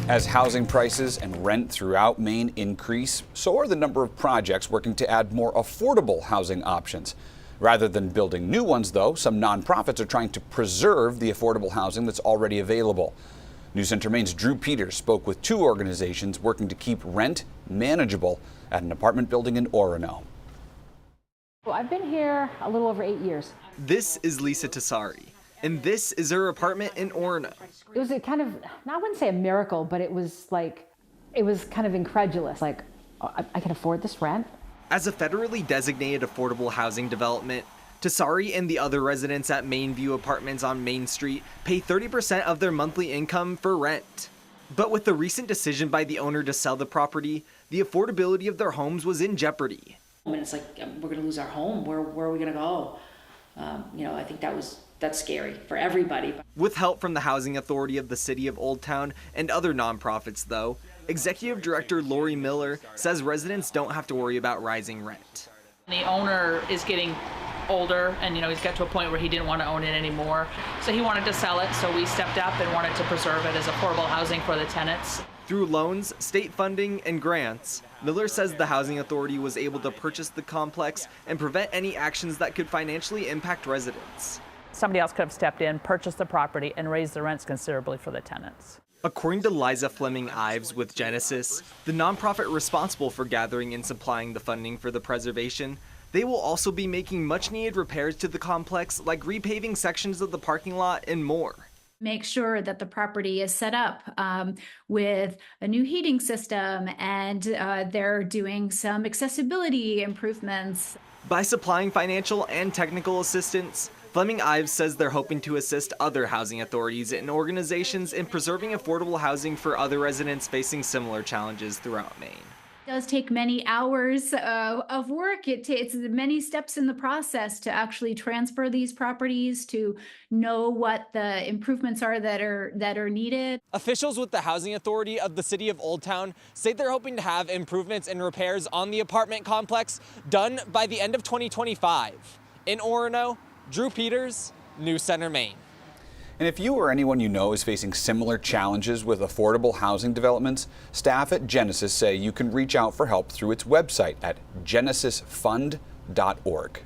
As housing prices and rent throughout Maine increase, so are the number of projects working to add more affordable housing options. Rather than building new ones, though, some nonprofits are trying to preserve the affordable housing that's already available. News Center Maine's Drew Peters spoke with two organizations working to keep rent manageable at an apartment building in Orono. Well, I've been here a little over 8 years. This is Lisa Tassari, and this is her apartment in Orono. It was a kind of, I wouldn't say a miracle, but it was kind of incredulous. Like, I can afford this rent? As a federally designated affordable housing development, Tassari and the other residents at Mainview Apartments on Main Street pay 30% of their monthly income for rent. But with the recent decision by the owner to sell the property, the affordability of their homes was in jeopardy. And it's like, we're going to lose our home. Where are we going to go? I think that's scary for everybody. With help from the Housing Authority of the City of Old Town and other nonprofits, though, Executive Director Lori Miller says residents don't have to worry about rising rent. The owner is getting older, and he's got to a point where he didn't want to own it anymore. So he wanted to sell it, so we stepped up and wanted to preserve it as affordable housing for the tenants. Through loans, state funding, and grants, Miller says the Housing Authority was able to purchase the complex and prevent any actions that could financially impact residents. Somebody else could have stepped in, purchased the property, and raised the rents considerably for the tenants. According to Liza Fleming Ives with Genesis, the nonprofit responsible for gathering and supplying the funding for the preservation, they will also be making much-needed repairs to the complex, like repaving sections of the parking lot and more. Make sure that the property is set up with a new heating system, and they're doing some accessibility improvements. By supplying financial and technical assistance, Fleming Ives says they're hoping to assist other housing authorities and organizations in preserving affordable housing for other residents facing similar challenges throughout Maine. It does take many hours of work. It's many steps in the process to actually transfer these properties, to know what the improvements are that are needed. Officials with the Housing Authority of the City of Old Town say they're hoping to have improvements and repairs on the apartment complex done by the end of 2025. In Orono, Drew Peters, News Center, Maine. And if you or anyone you know is facing similar challenges with affordable housing developments, staff at Genesis say you can reach out for help through its website at genesisfund.org.